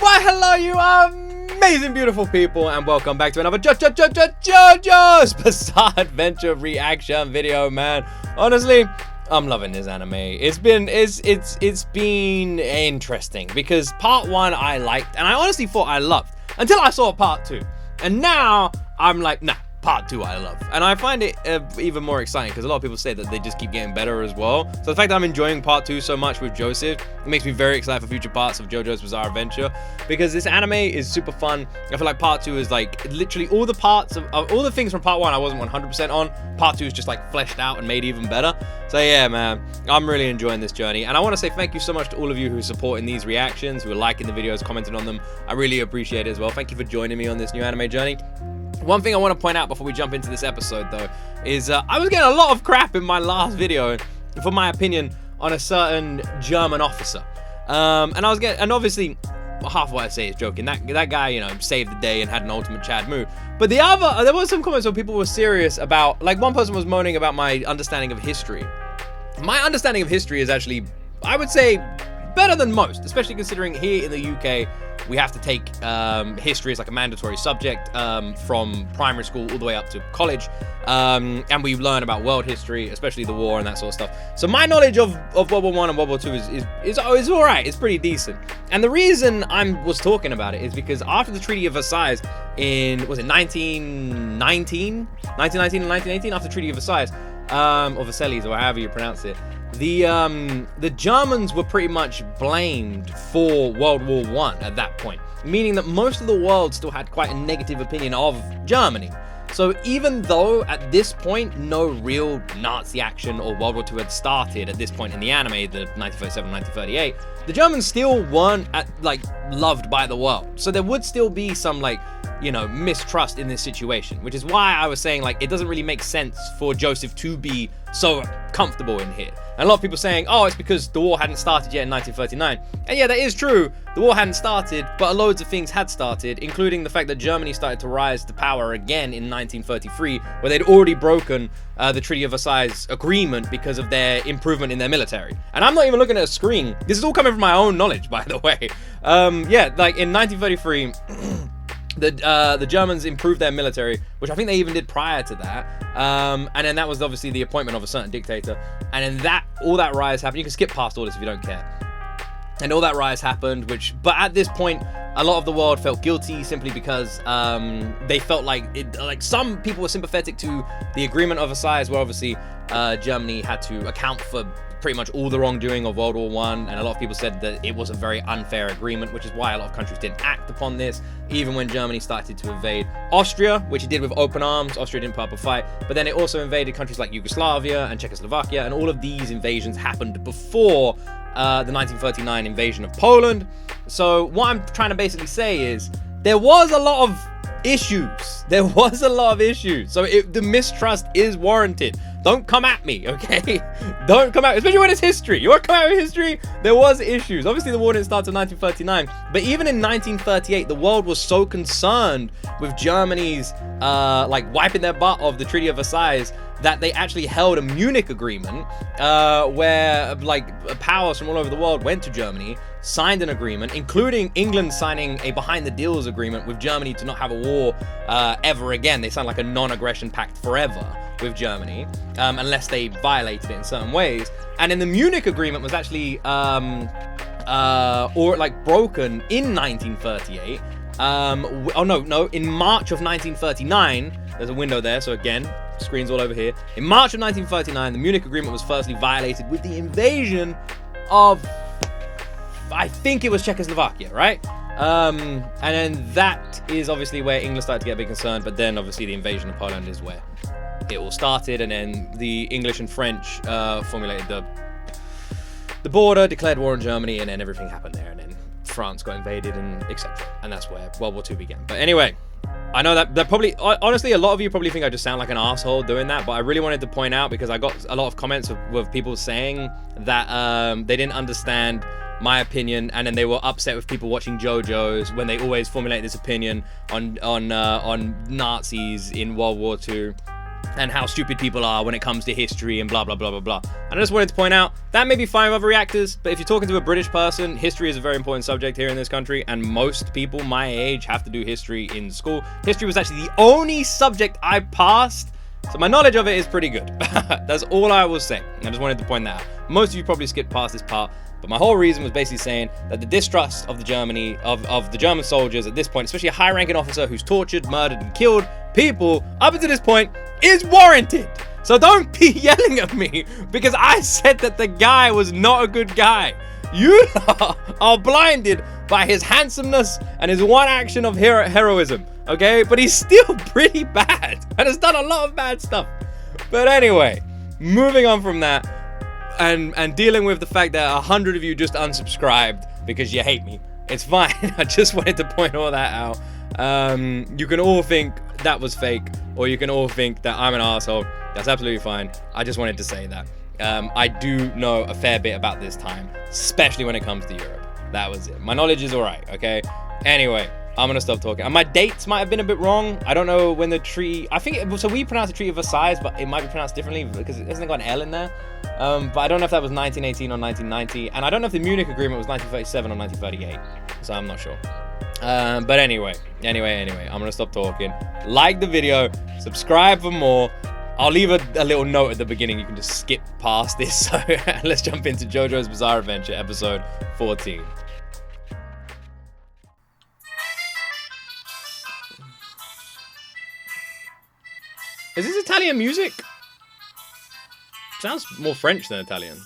Why, hello, you amazing, beautiful people, and welcome back to another JOJO'S Bizarre Adventure reaction video, man. Honestly, I'm loving this anime. It's been interesting because part one I liked, and I honestly thought I loved until I saw part two, and now I'm like, nah. Part two I love, and I find it even more exciting because a lot of people say that they just keep getting better as well. So the fact that I'm enjoying part two so much with Joseph, it makes me very excited for future parts of JoJo's Bizarre Adventure, because this anime is super fun. I feel like part two is like literally all the parts of all the things from part one I wasn't 100% on. Part two is just like fleshed out and made even better. So yeah, man, I'm really enjoying this journey, and I want to say thank you so much to all of you who are supporting these reactions, who are liking the videos, commenting on them. I really appreciate it as well. Thank you for joining me on this new anime journey. One thing I want to point out before we jump into this episode, though, is I was getting a lot of crap in my last video for my opinion on a certain German officer, and obviously half of what I say is joking. That guy, you know, saved the day and had an ultimate Chad move. But there was some comments where people were serious about, like, one person was moaning about my understanding of history. My understanding of history is actually, I would say, better than most, especially considering here in the UK we have to take history as like a mandatory subject from primary school all the way up to college, and we learn about world history, especially the war and that sort of stuff. So my knowledge of World War I and World War II is all right. It's pretty decent. And the reason I was talking about it is because after the Treaty of Versailles in, was it 1919 and 1918, after the Treaty of Versailles, or Versailles, or however you pronounce it, the Germans were pretty much blamed for World War I at that point, meaning that most of the world still had quite a negative opinion of Germany. So even though at this point no real Nazi action or World War II had started at this point in the anime, the 1937-1938, the Germans still weren't loved by the world. So there would still be some, like, you know, mistrust in this situation, which is why I was saying, like, it doesn't really make sense for Joseph to be so comfortable in here. And a lot of people saying, oh, it's because the war hadn't started yet in 1939. And yeah, that is true. The war hadn't started, but loads of things had started, including the fact that Germany started to rise to power again in 1933, where they'd already broken the Treaty of Versailles agreement because of their improvement in their military. And I'm not even looking at a screen. This is all coming from my own knowledge, by the way. Yeah, like in 1933, the Germans improved their military, which I think they even did prior to that, and then that was obviously the appointment of a certain dictator, and then all that rise happened. You can skip past all this if you don't care. And all that rise happened, but at this point, a lot of the world felt guilty simply because they felt like some people were sympathetic to the agreement of Versailles, where obviously Germany had to account for pretty much all the wrongdoing of World War I, and a lot of people said that it was a very unfair agreement, which is why a lot of countries didn't act upon this, even when Germany started to invade Austria, which it did with open arms. Austria didn't put up a fight, but then it also invaded countries like Yugoslavia and Czechoslovakia, and all of these invasions happened before the 1939 invasion of Poland. So what I'm trying to basically say is there was a lot of issues. There was a lot of issues. So the mistrust is warranted. Don't come at me, okay? Don't come at me, especially when it's history. You want to come at me with history? There was issues. Obviously, the war didn't start until 1939. But even in 1938, the world was so concerned with Germany's, wiping their butt of the Treaty of Versailles that they actually held a Munich agreement where, powers from all over the world went to Germany, signed an agreement, including England signing a behind-the-deals agreement with Germany to not have a war ever again. They signed like a non-aggression pact forever with Germany, unless they violated it in certain ways. And then the Munich agreement was actually broken in 1938. In March of 1939. There's a window there, so again, screens all over here. In March of 1939, the Munich agreement was firstly violated with the invasion of, I think it was Czechoslovakia, right? And then that is obviously where England started to get a bit concerned, but then obviously the invasion of Poland is where it all started, and then the English and French formulated the border, declared war on Germany, and then everything happened there, and then France got invaded, and etc. And that's where World War II began. But anyway, I know that probably, honestly, a lot of you probably think I just sound like an asshole doing that, but I really wanted to point out, because I got a lot of comments with people saying that they didn't understand my opinion, and then they were upset with people watching JoJo's when they always formulate this opinion on Nazis in World War II. and how stupid people are when it comes to history and blah, blah, blah, blah, blah. And I just wanted to point out, that may be fine with other reactors, but if you're talking to a British person, history is a very important subject here in this country, and most people my age have to do history in school. History was actually the only subject I passed, so my knowledge of it is pretty good. That's all I will say. I just wanted to point that out. Most of you probably skipped past this part, but my whole reason was basically saying that the distrust of the German soldiers at this point, especially a high-ranking officer who's tortured, murdered, and killed people up until this point, is warranted. So don't be yelling at me because I said that the guy was not a good guy. You are blinded by his handsomeness and his one action of heroism, okay? But he's still pretty bad and has done a lot of bad stuff. But anyway, moving on from that, and dealing with the fact that 100 of you just unsubscribed because you hate me. It's fine. I just wanted to point all that out. You can all think that was fake, or you can all think that I'm an asshole. That's absolutely fine. I just wanted to say that. I do know a fair bit about this time, especially when it comes to Europe. That was it. My knowledge is all right, okay? Anyway, I'm gonna stop talking. And my dates might have been a bit wrong. I don't know when the treaty, I think, so we pronounce the Treaty of Versailles, but it might be pronounced differently because it hasn't got an L in there. But I don't know if that was 1918 or 1990. And I don't know if the Munich Agreement was 1937 or 1938. So I'm not sure. But anyway, I'm gonna stop talking. Like the video, subscribe for more. I'll leave a little note at the beginning. You can just skip past this. So let's jump into JoJo's Bizarre Adventure, episode 14. Is this Italian music? Sounds more French than Italian.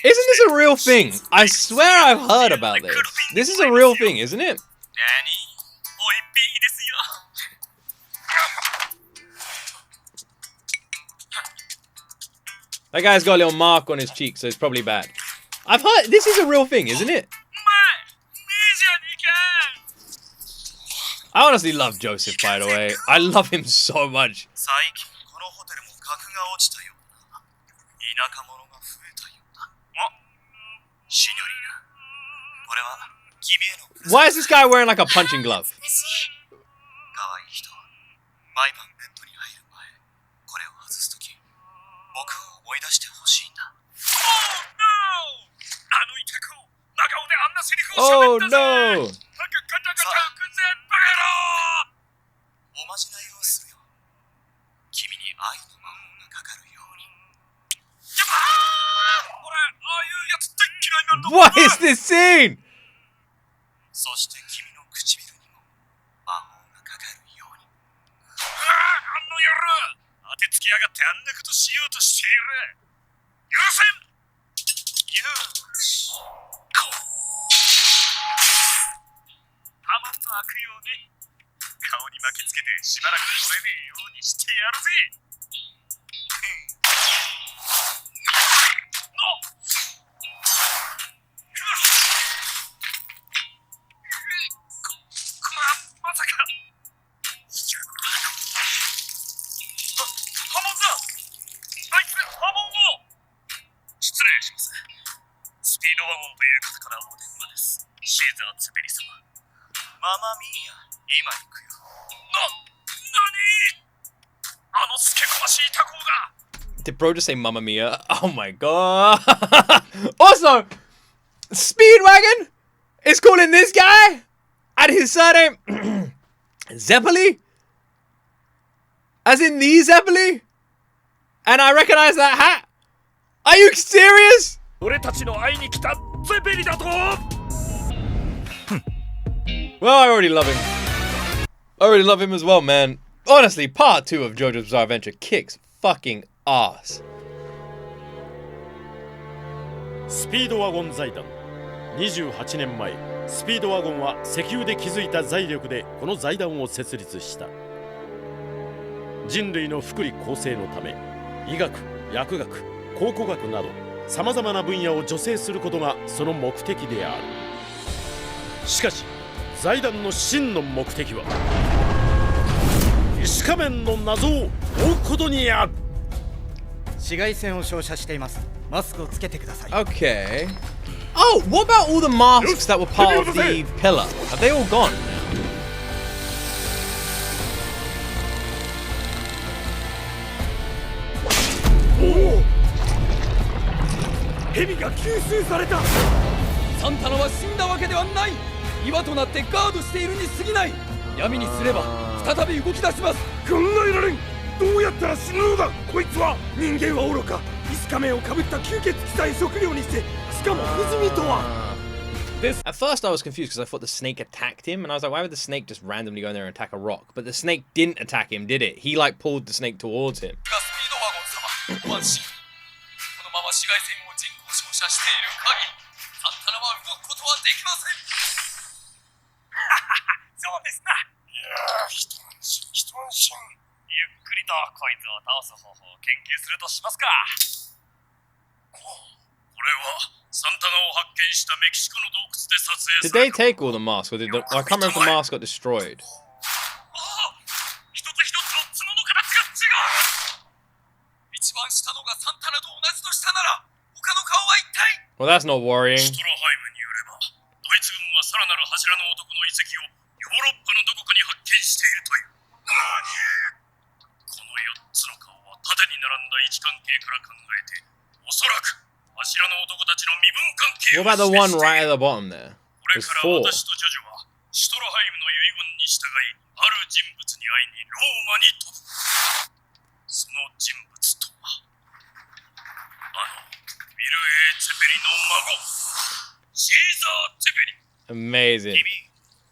Isn't this a real thing? I swear I've heard about this. This is a real thing, isn't it? That guy's got a little mark on his cheek, so it's probably bad. I've heard this is a real thing, isn't it? I honestly love Joseph, by the way. I love him so much. Why is this guy wearing like a punching glove? Oh no! What is this scene? Did bro just say Mamma Mia? Oh my god. Also, Speedwagon is calling this guy and his surname Zeppeli? As in the Zeppeli? And I recognize that hat? Are you serious? Well, I already love him. I already love him as well, man. Honestly, part 2 of JoJo's Bizarre Adventure kicks fucking ass. スピードワゴン財団28年前スピードワゴンは石油で築いた財力でこの財団を設立した人類の福利厚生のため医学、薬学、考古学などさまざまな分野を助成することがその目的であるしかし財団の真の目的は仮面の謎を追うことにある紫外線を照射しています Okay. Oh, what about all the masks that were part of the pillar? Have they all gone now? 蛇が吸収された。サンタナは死んだわけではない。岩となってガードしているに過ぎない。闇にすれば再び動き出します。考えられん。どうやったら死ぬのだ。こいつは人間は愚か。石仮面をかぶった吸血鬼さえ食料にして、しかも不死身とは。 At first I was confused because I thought the snake attacked him, and I was like, why would the snake just randomly go in there and attack a rock? But the snake didn't attack him, did it? He like pulled the snake towards him. 紫外線を人工照射している限り、サンタナは動くことはできません。そうですな。いやー、一安心。ゆっくりとこいつを倒す方法を研究するとしますか。これはサンタナを発見したメキシコの洞窟で撮影 Did they take all the masks, or did the, I can't remember if the mask got destroyed. 一つ一つ角の形が違う。一番下のがサンタナと同じとしたなら、他の顔は一体。 Well, that's not worrying. シュトラハイムによれば、ドイツ軍はさらなる柱の男の遺跡をヨーロッパのどこかに発見しているという。この4つの顔は縦に並んだ位置関係から考えて、おそらく柱の男たちの身分関係を What about the one right at the bottom there? これ There's から four. 私とジョジョはシュトラハイムの遺言に従い、ある人物に会いにローマに飛ぶ。その人物とは、ミル・エー・ゼペリの孫、シーザー・ゼペリ。 Amazing. 君、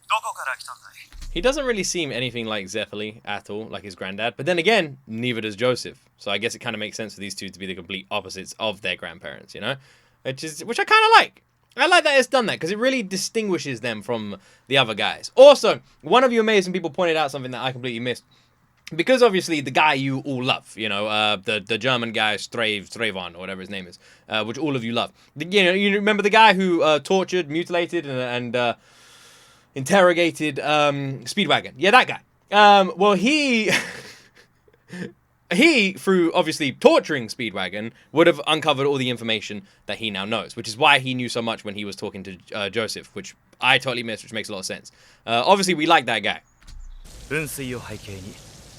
どこから来たんだい？ He doesn't really seem anything like Zeppeli at all, like his granddad. But then again, neither does Joseph. So I guess it kind of makes sense for these two to be the complete opposites of their grandparents, you know? Which I kind of like. I like that it's done that because it really distinguishes them from the other guys. Also, one of you amazing people pointed out something that I completely missed. Because obviously the guy you all love, you know, the German guy Stravan or whatever his name is, which all of you love. You know, you remember the guy who tortured, mutilated, and interrogated Speedwagon. Yeah, that guy. Well, he through obviously torturing Speedwagon would have uncovered all the information that he now knows, which is why he knew so much when he was talking to Joseph, which I totally missed, which makes a lot of sense. Obviously, we like that guy. 噴水を背景に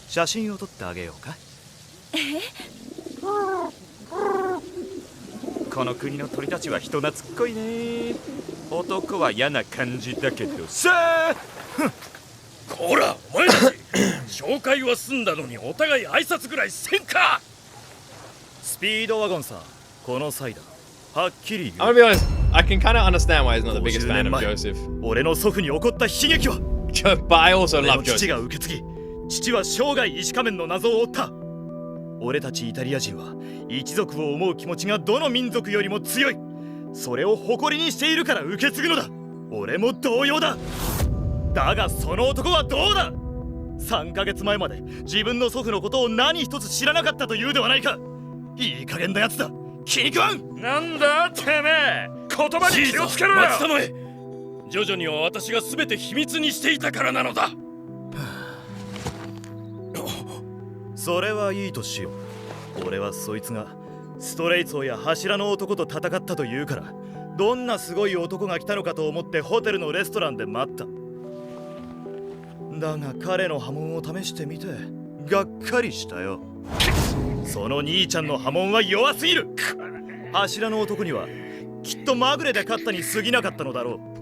写真を撮ってあげようか。この国の鳥たちは人懐っこいね。男は嫌な感じだけどさ。こら、お前たち紹介は済んだのにお互い挨拶ぐらいせんか。スピードワゴンさ、この際だ。はっきり言 I'm う。 gonna be honest, I can kind of understand why he's not the biggest fan of Joseph. 俺の祖父に起こった悲劇は But I also 俺 love の父 Joseph. が受け継ぎ、父は生涯石仮面の謎を追った。俺たちイタリア人は一族を思う気持ちがどの民族よりも強い。それを誇りにしているから受け継ぐのだ。俺も同様だ。だがその男はどうだ。3ヶ月前まで自分の祖父のことを何一つ知らなかったというではないか。いい加減なやつだ。気に食わん。なんだてめえ、言葉に気をつけろよ。待ちたまえ。ジョジョには私が全て秘密にしていたからなのだ。それはいいとしよう。俺はそいつがストレイツォや柱の男と戦ったというから、どんなすごい男が来たのかと思ってホテルのレストランで待った。だが彼の波紋を試してみてがっかりしたよ。その兄ちゃんの波紋は弱すぎる。柱の男にはきっとまぐれで勝ったに過ぎなかったのだろう。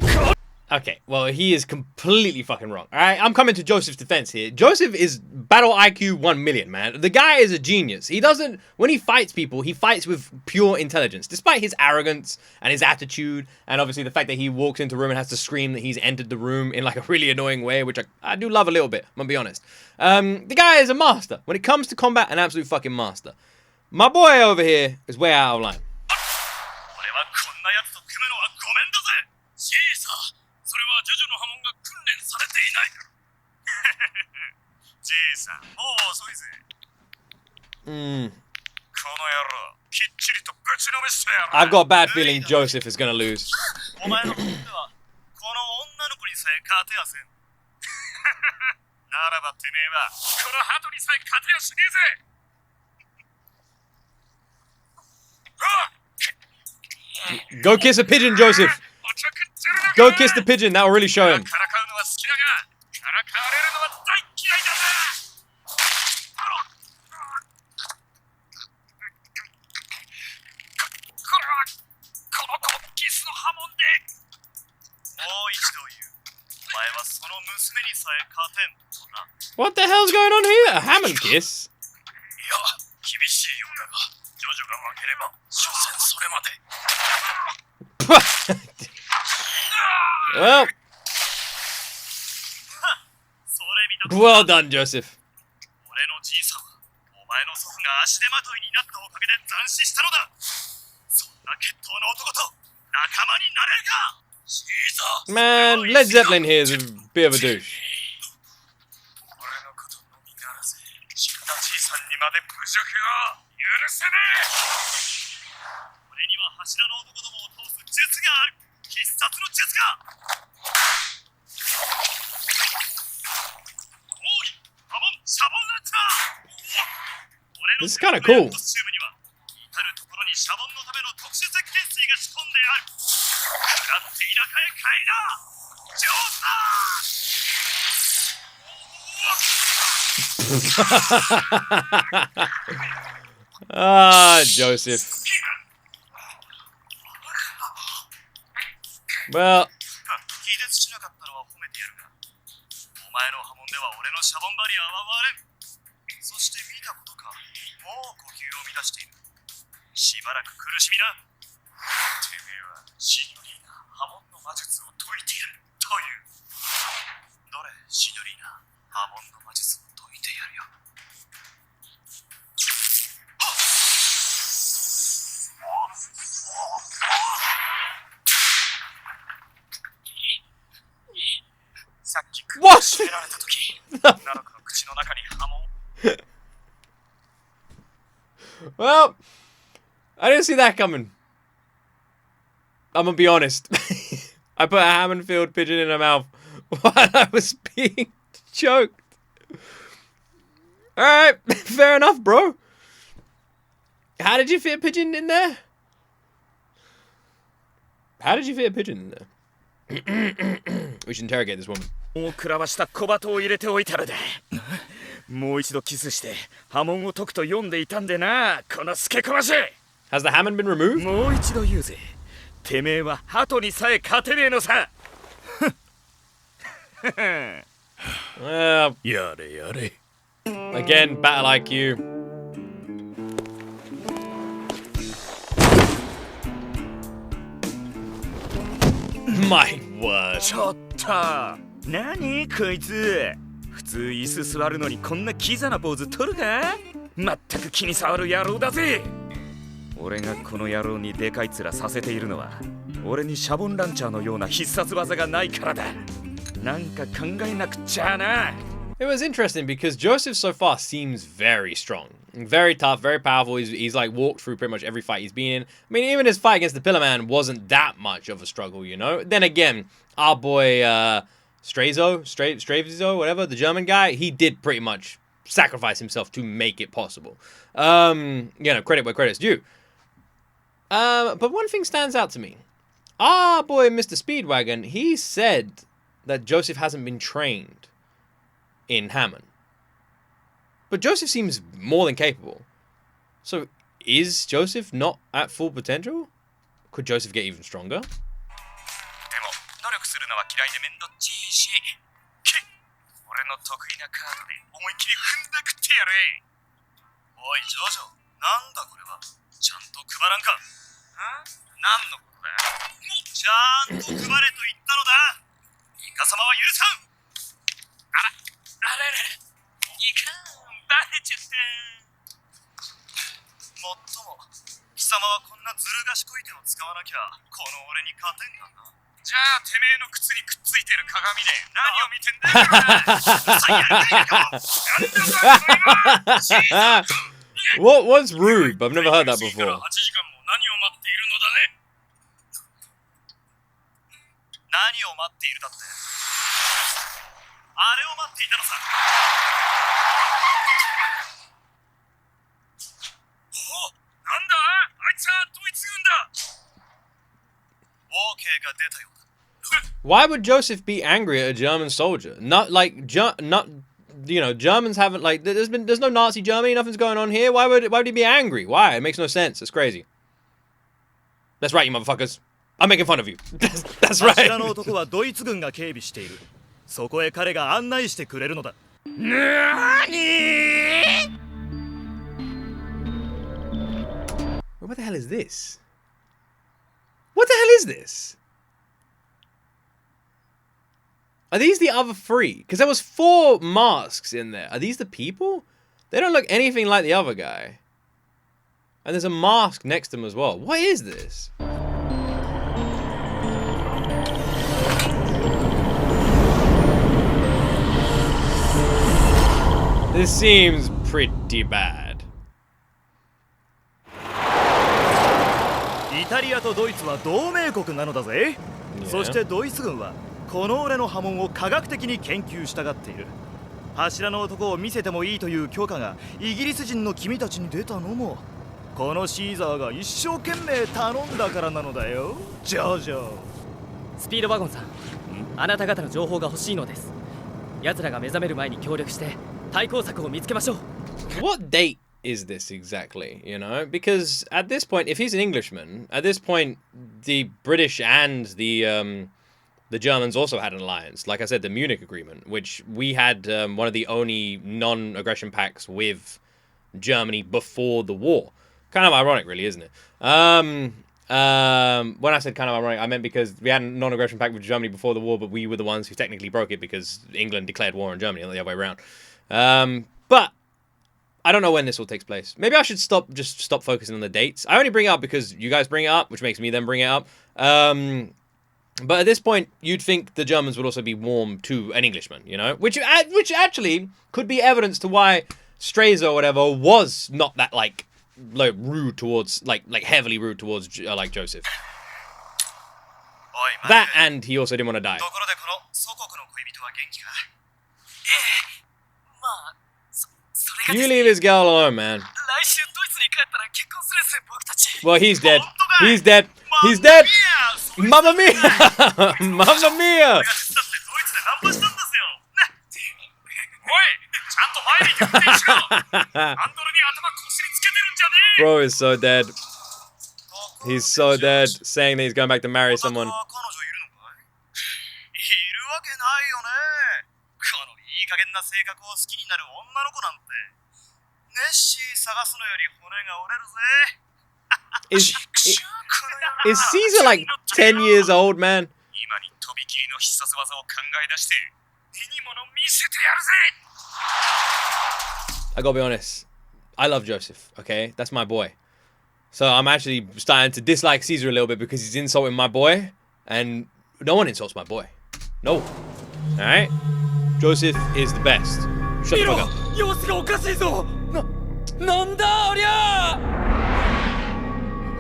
Okay, well, he is completely fucking wrong. Alright, I'm coming to Joseph's defense here. Joseph is battle IQ 1 million, man. The guy is a genius. He doesn't, when he fights people, he fights with pure intelligence. Despite his arrogance and his attitude, and obviously the fact that he walks into a room and has to scream that he's entered the room in like a really annoying way, which I do love a little bit, I'm gonna be honest. The guy is a master. When it comes to combat, an absolute fucking master. My boy over here is way out of line. それはジョジョの波紋が訓練されていないから。じいさん、もう遅いぜ。この野郎、きっちりとぶちのめしてやる。I've got a bad feeling Joseph is gonna lose. お前のことでは、この女の子にさえ勝てやせん。ならばてめえは、この鳩にさえ勝てやしねえぜ。Go kiss a pigeon, Joseph. Go kiss the pigeon. That will really show him. What the hell's going on here? A Hammond kiss? Well, well done, Joseph. Man, Led Zeppelin here is a bit of a douche. This is kind of cool. Ah, Joseph. Well, what? Well, I didn't see that coming. I'm gonna be honest. I put a Hammond-filled pigeon in her mouth while I was being choked. Alright, fair enough, bro. How did you fit a pigeon in there? How did you fit a pigeon in there? We should interrogate this woman. もうくらわした小鳩を入れておいたらだ。もう一度キスして波紋を解くと読んでいたんでな、このスケこまし。 Has the Hammond been removed? もう一度言うぜ。てめえは鳩にさえ勝てねえのさ。やれやれ。 Again, battle IQ. My word. ちょっと何こいつ。普通椅子座るのにこんなキザなポーズ取るか。まったく気に障る野郎だぜ。俺がこの野郎にでかい面させているのは俺にシャボンランチャーのような必殺技がないからだ。なんか考えなくちゃな。 It was interesting because Joseph so far seems very strong, very tough, very powerful. He's like walked through pretty much every fight he's been in. I mean, even his fight against the Pillar Man wasn't that much of a struggle, you know. Then again, our boy Stravizo, whatever, the German guy, he did pretty much sacrifice himself to make it possible. You know, credit where credit's due. But one thing stands out to me. Our boy Mr. Speedwagon, he said that Joseph hasn't been trained in Hammond. But Joseph seems more than capable. So is Joseph not at full potential? Could Joseph get even stronger? でも努力するのは嫌いでめんどっちいし。俺の得意なカードで思いっきり踏んだくってやれ。おいジョジョ、なんだこれは。ちゃんと配らんか。何のことだ。ちゃんと配れと言ったのだ。イカ様は許さん。あら、あれれ、いかん、バレちゃった。もっとも、貴様はこんなずる賢い手を使わなきゃこの俺に勝てんがな。じゃあてめえの靴にくっついてる鏡で何を見てんだよ。What's rude? I've never heard that before. 8時間も何を待っているのだね。何を待っているだって。あれを待っていたのさ。お、なんだ？あいつはドイツ軍だ。Why would Joseph be angry at a German soldier? Not like Germans haven't like there's no Nazi Germany, nothing's going on here. Why would he be angry? Why? It makes no sense. It's crazy. That's right, you motherfuckers. I'm making fun of you. That's right. 柱の男はドイツ軍が警備している。そこへ彼が案内してくれるのだ。なに? What the hell is this? What the hell is this? Are these the other three? Because there was 4 masks in there. Are these the people? They don't look anything like the other guy. And there's a mask next to him as well. What is this? This seems pretty bad. イタリアとドイツは同盟国なのだぜ。そしてドイツ軍はこの俺の波紋を科学的に研究したがっている。柱の男を見せてもいいという許可がイギリス人の君たちに出たのもこのシーザーが一生懸命頼んだからなのだよ。ジョジョ。スピードワゴンさん、あなた方の情報が欲しいのです。奴らが目覚める前に協力して対抗策を見つけましょう。 What date is this exactly, you know? Because at this point, if he's an Englishman, at this point, the British and the Germans also had an alliance. Like I said, the Munich Agreement, which we had one of the only non-aggression pacts with Germany before the war. Kind of ironic, really, isn't it? When I said kind of ironic, I meant because we had a non-aggression pact with Germany before the war, but we were the ones who technically broke it because England declared war on Germany, not the other way around. But I don't know when this all takes place. Maybe I should stop focusing on the dates. I only bring it up because you guys bring it up, which makes me then bring it up. But at this point, you'd think the Germans would also be warm to an Englishman, you know? Which actually could be evidence to why Strayzer or whatever was not that, like rude towards, like heavily rude towards, like, Joseph. That, and he also didn't want to die. You leave his girl alone, man. Well, he's dead. He's dead. He's dead. Mamma mia! Mamma mia! Bro is so dead. He's so dead, saying that he's going back to marry someone. Is Caesar like 10 years old, man? I gotta be honest. I love Joseph, okay? That's my boy. So I'm actually starting to dislike Caesar a little bit because he's insulting my boy. And no one insults my boy. No. Alright? Joseph is the best. Shut the fuck up. 様子がおかしいぞ。なんだおりゃ。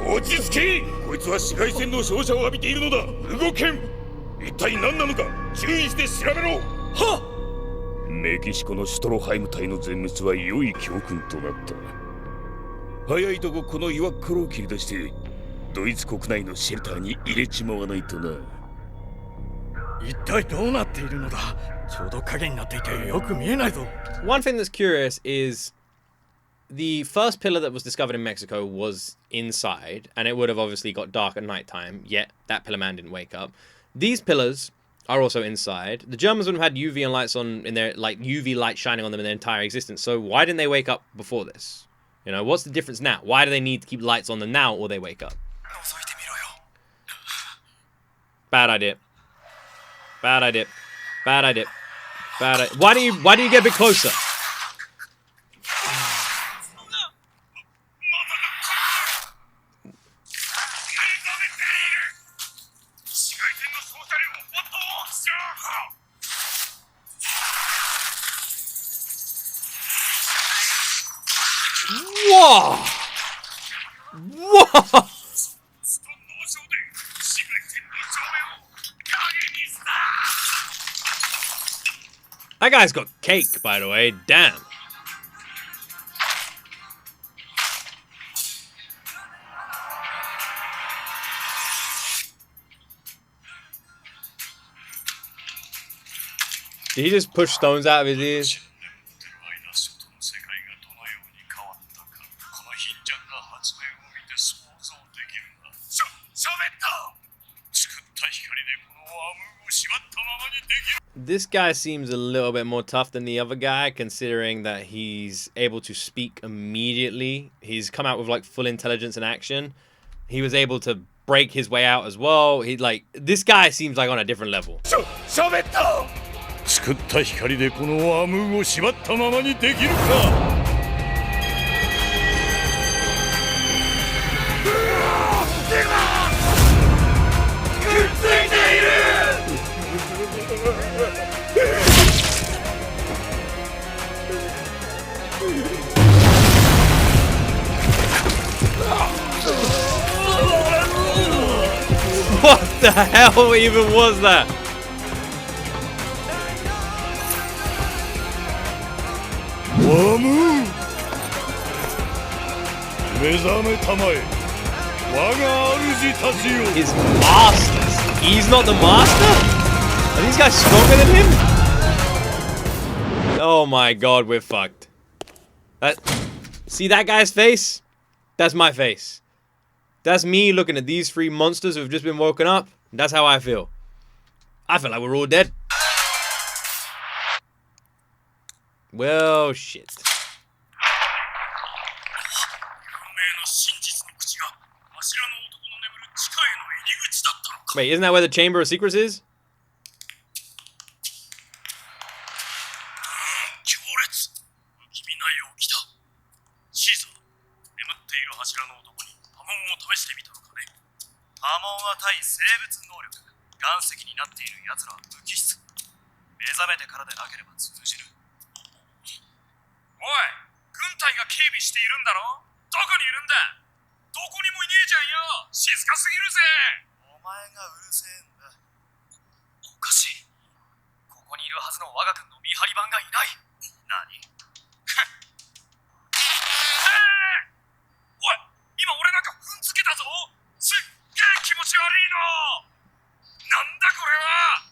落ち着け。こいつは紫外線の照射を浴びているのだ。動けん。一体何なのか注意して調べろ。はっ。メキシコのシュトロハイム隊の全滅は良い教訓となった。早いとここの岩っころを切り出してドイツ国内のシェルターに入れちまわないとな。一体どうなっているのだ。ちょうど影になっていてよく見えないぞ。One thing that's curious is the first pillar that was discovered in Mexico was inside, and it would have obviously got dark at night time, yet that pillar man didn't wake up. These pillars are also inside. The Germans would have had UV lights on in their, like, UV light shining on them in their entire existence, so why didn't they wake up before this? You know, what's the difference now? Why do they need to keep lights on them now or they wake up? Bad idea. Bad idea. Bad idea. Bad idea. Why do you get a bit closer? Whoa! Whoa! That guy's got cake, by the way. Damn. Did he just push stones out of his ears? This guy seems a little bit more tough than the other guy, considering that he's able to speak immediately. He's come out with like full intelligence and action. He was able to break his way out as well. This guy seems like on a different level. 作った光でこのアームを縛ったままにできるか。 What the hell even was that? His masters. He's not the master? Are these guys stronger than him? Oh my god, we're fucked. See that guy's face? That's my face. That's me looking at these three monsters who've just been woken up. That's how I feel. I feel like we're all dead. Well, shit. Wait, isn't that where the Chamber of Secrets is?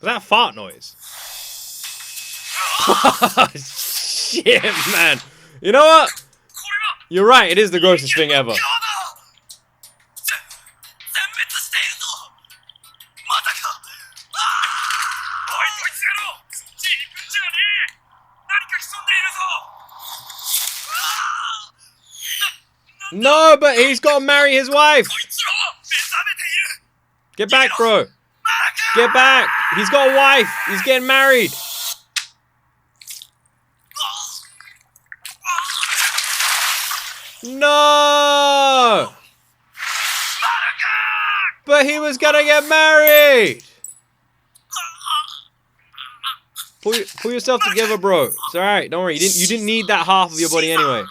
Was that a fart noise? Shit, man. You know what? You're right, it is the grossest thing ever. No, but he's got to marry his wife. Get back, bro. Get back. He's got a wife. He's getting married. No. But he was gonna get married. Pull yourself together, bro. It's alright. Don't worry. You didn't need that half of your body anyway.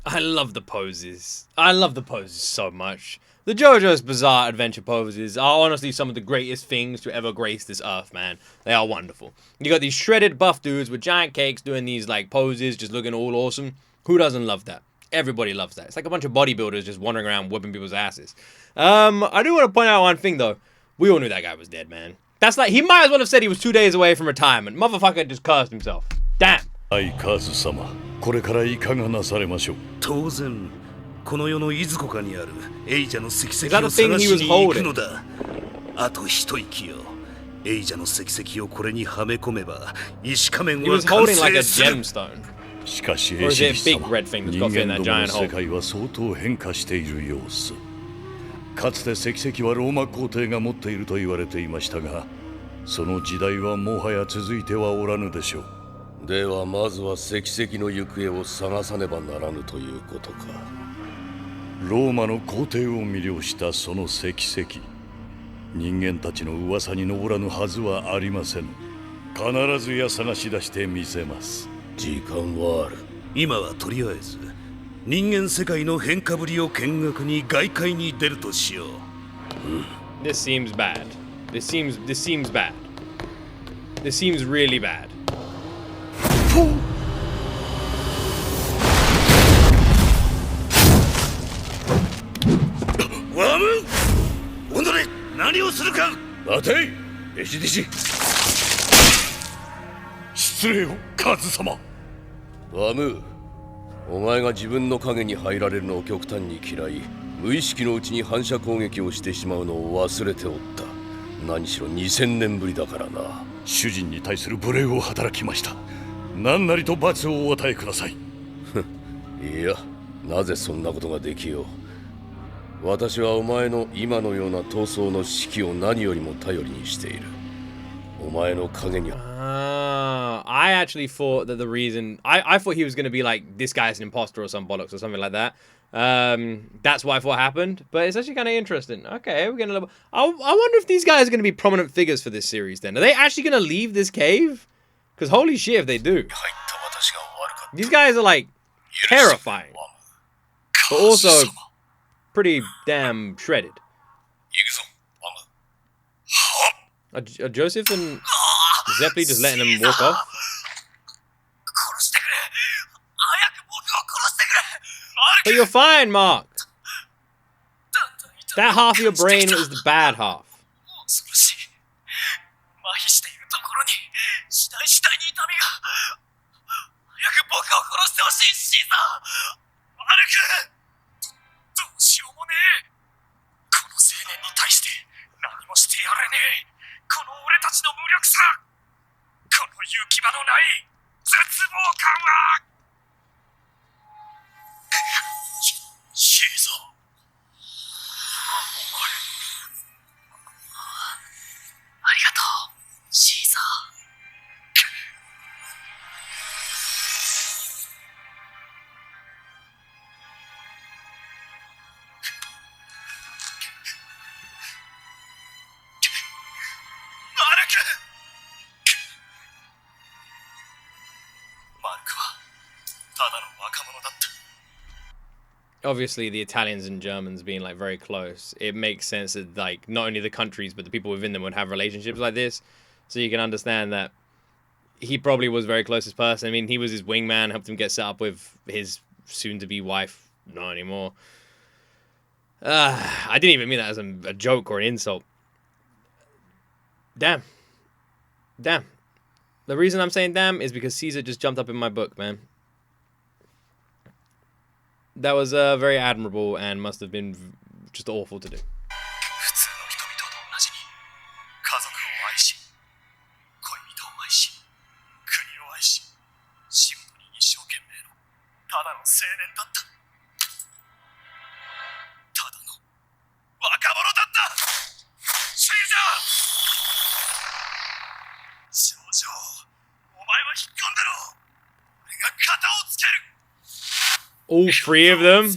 I love the poses. I love the poses so much. The JoJo's Bizarre Adventure poses are honestly some of the greatest things to ever grace this earth, man. They are wonderful. You got these shredded buff dudes with giant cakes doing these like poses, just looking all awesome. Who doesn't love that? Everybody loves that. It's like a bunch of bodybuilders just wandering around whipping people's asses. I do want to point out one thing though. We all knew that guy was dead, man. That's like, he might as well have said he was 2 days away from retirement. Motherfucker just cursed himself. Damn. これからいかがなされましょう。当然この世のいずこかにあるエイジャの石石 Is that を the thing 探 he し was に行く holding? のだ。あと一息よ。エイジャの石石をこれにはめ込めば石仮面 He は was 完 holding like a 成する。 gemstone. しかし Or エ is シ it リ a big 様、 red thing that's 人 got to be in 間 that どもの giant 世 hole? 界は相当変化している様子。かつて石石はローマ皇帝が持っていると言われていましたが、その時代はもはや続いてはおらぬでしょう。ではまずは石石の行方を探さねばならぬということか。ローマの皇帝を魅了したその石石、人間たちの噂に上らぬはずはありません。必ずや探し出してみせます。時間はある。今はとりあえず人間世界の変化ぶりを見学に外界に出るとしよう。This seems bad. This seems bad. This seems really bad. ワム、おのれ、何をするか。待てい、弟子弟子。失礼をカズ様。ワム、お前が自分の影に入られるのを極端に嫌い、無意識のうちに反射攻撃をしてしまうのを忘れておった。何しろ2000年ぶりだからな。主人に対する無礼を働きました。何なりと罰をお与えください。いや、なぜそんなことができよう。私はお前の今のような闘争の指揮を何よりも頼りにしている。お前の影にI actually thought that the reason I thought he was going to be like, this guy's an imposter or some bollocks or something like that. That's what I thought happened, but it's actually kind of interesting. Okay, we're gonna. I wonder if these guys are going to be prominent figures for this series. Then are they actually going to leave this cave? Because holy shit, if they do, these guys are like terrifying, but also pretty damn shredded. Are Joseph and Zeppeli just letting him walk off? But you're fine, Mark. That half of your brain was the bad half. Obviously, the Italians and Germans being like very close, it makes sense that like not only the countries but the people within them would have relationships like this. So you can understand that he probably was very closest person. I mean, he was his wingman, helped him get set up with his soon-to-be wife. Not anymore. I didn't even mean that as a joke or an insult. Damn. The reason I'm saying damn is because Caesar just jumped up in my book, man. That was very admirable and must have been just awful to do. All three of them?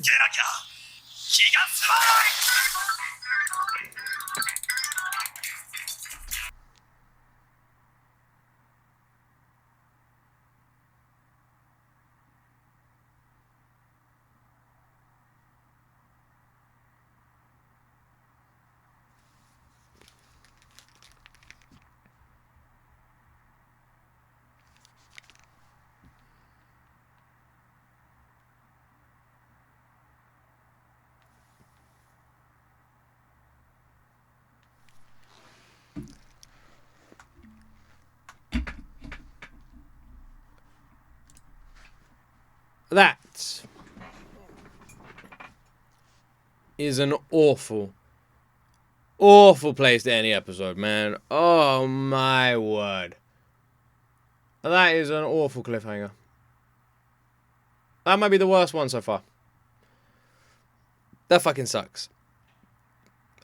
That is an awful place to end the episode, man. Oh my word. That is an awful cliffhanger. That might be the worst one so far. That fucking sucks.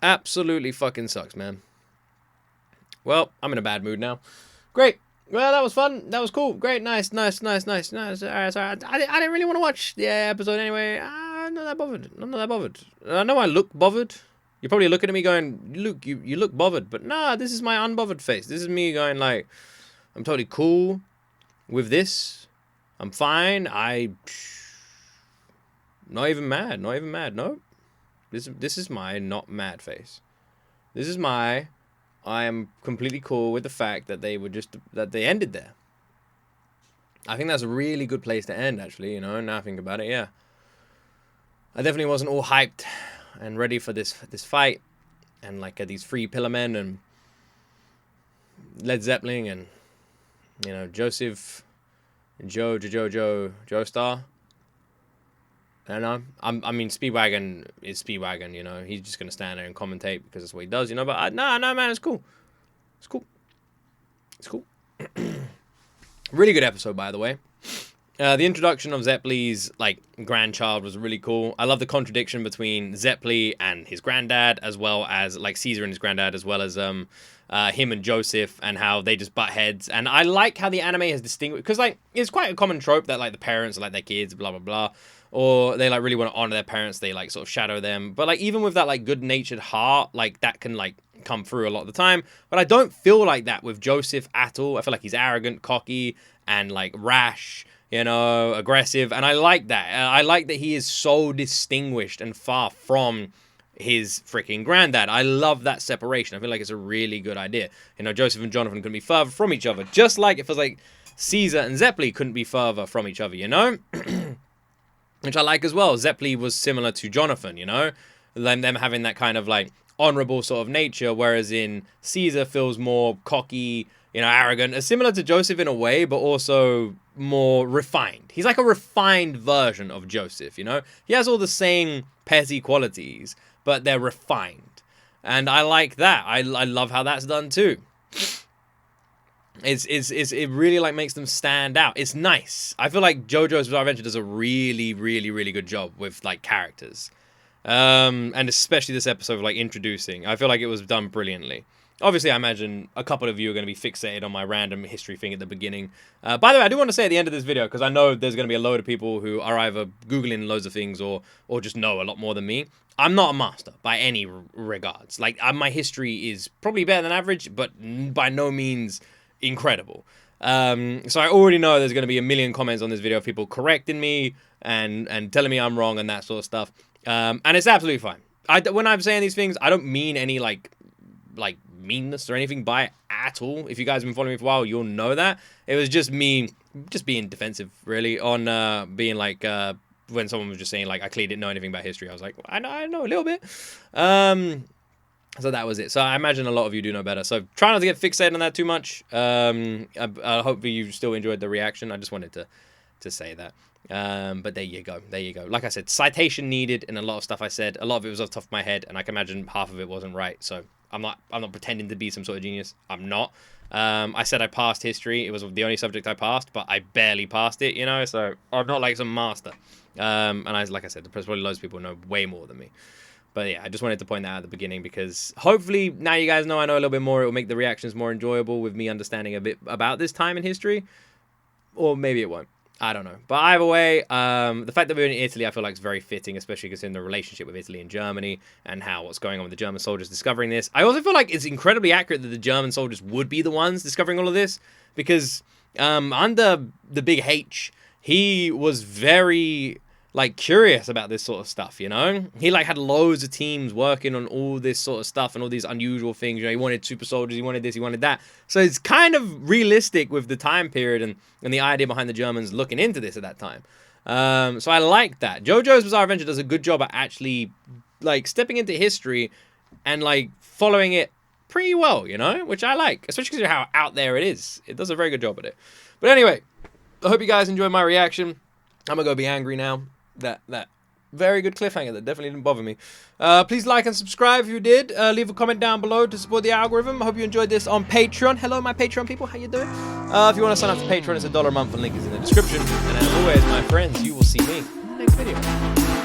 Absolutely fucking sucks, man. Well, I'm in a bad mood now. Great. Well, that was fun. That was cool. Great. Nice. All right, sorry. I didn't really want to watch the episode anyway. I'm not that bothered. I know I look bothered. You're probably looking at me going, Luke, you look bothered. But nah, this is my unbothered face. This is me going like, I'm totally cool with this. I'm fine. Not even mad. Not even mad. No. This is my not mad face. This is my I am completely cool with the fact that they ended there. I think that's a really good place to end, actually, you know, now I think about it, yeah. I definitely wasn't all hyped and ready for this fight. And, like, these 3 Pillar Men and Led Zeppelin and, you know, Joseph, Joestar. I don't know. I mean, Speedwagon is Speedwagon, you know. He's just going to stand there and commentate because that's what he does, you know. But, no, man, it's cool. It's cool. It's cool. Really good episode, by the way. The introduction of Zeppeli's, like, grandchild was really cool. I love the contradiction between Zeppeli and his granddad, as well as, like, Caesar and his granddad, as well as him and Joseph, and how they just butt heads. And I like how the anime has distinguished, because, like, it's quite a common trope that, like, the parents are like their kids, blah, blah, blah. Or they, like, really want to honor their parents. They, like, sort of shadow them. But, like, even with that, like, good-natured heart, like, that can, like, come through a lot of the time. But I don't feel like that with Joseph at all. I feel like he's arrogant, cocky, and, like, rash, you know, aggressive. And I like that. I like that he is so distinguished and far from his freaking granddad. I love that separation. I feel like it's a really good idea. You know, Joseph and Jonathan couldn't be further from each other. Just like it feels like Caesar and Zeppeli couldn't be further from each other, you know? Which I like as well. Zeppeli was similar to Jonathan, you know? Them having that kind of, like, honorable sort of nature, whereas in Caesar feels more cocky, you know, arrogant. Similar to Joseph in a way, but also more refined. He's like a refined version of Joseph, you know? He has all the same petty qualities, but they're refined. And I like that. I love how that's done too. It really, like, makes them stand out. It's nice. I feel like JoJo's Bizarre Adventure does a really, really, really good job with, like, characters. And especially this episode of, like, introducing. I feel like it was done brilliantly. Obviously, I imagine a couple of you are going to be fixated on my random history thing at the beginning. By the way, I do want to say at the end of this video, because I know there's going to be a load of people who are either Googling loads of things or just know a lot more than me. I'm not a master by any regards. Like, my history is probably better than average, but by no means incredible. So I already know there's going to be a million comments on this video of people correcting me and telling me I'm wrong and that sort of stuff. And it's absolutely fine. When I'm saying these things, I don't mean any, like meanness or anything by it at all. If you guys have been following me for a while, you'll know that. It was just me just being defensive, really, on being like, when someone was just saying, like, I clearly didn't know anything about history. I was like, well, I know a little bit. So that was it. So I imagine a lot of you do know better. So try not to get fixated on that too much. Hopefully you still enjoyed the reaction. I just wanted to say that. But there you go. There you go. Like I said, citation needed in a lot of stuff I said. A lot of it was off the top of my head, and I can imagine half of it wasn't right. So I'm not pretending to be some sort of genius. I'm not. I said I passed history. It was the only subject I passed, but I barely passed it, you know? So I'm not like some master. And like I said, there's probably loads of people who know way more than me. But yeah, I just wanted to point that out at the beginning because hopefully now you guys know I know a little bit more. It will make the reactions more enjoyable with me understanding a bit about this time in history. Or maybe it won't. I don't know. But either way, the fact that we're in Italy, I feel like is very fitting, especially considering the relationship with Italy and Germany and how what's going on with the German soldiers discovering this. I also feel like it's incredibly accurate that the German soldiers would be the ones discovering all of this because under the Big H, he was very like curious about this sort of stuff, you know? He like had loads of teams working on all this sort of stuff and all these unusual things. You know, he wanted super soldiers, he wanted this, he wanted that. So it's kind of realistic with the time period and the idea behind the Germans looking into this at that time. So I like that. JoJo's Bizarre Adventure does a good job at actually like stepping into history and like following it pretty well, you know? Which I like, especially because of how out there it is. It does a very good job at it. But anyway, I hope you guys enjoyed my reaction. I'm gonna go be angry now. That very good cliffhanger that definitely didn't bother me. Please like and subscribe if you did. Leave a comment down below to support the algorithm. I hope you enjoyed this on Patreon. Hello, my Patreon people. How you doing? If you want to sign up to Patreon, it's $1 a month. The link is in the description. And as always, my friends, you will see me in the next video.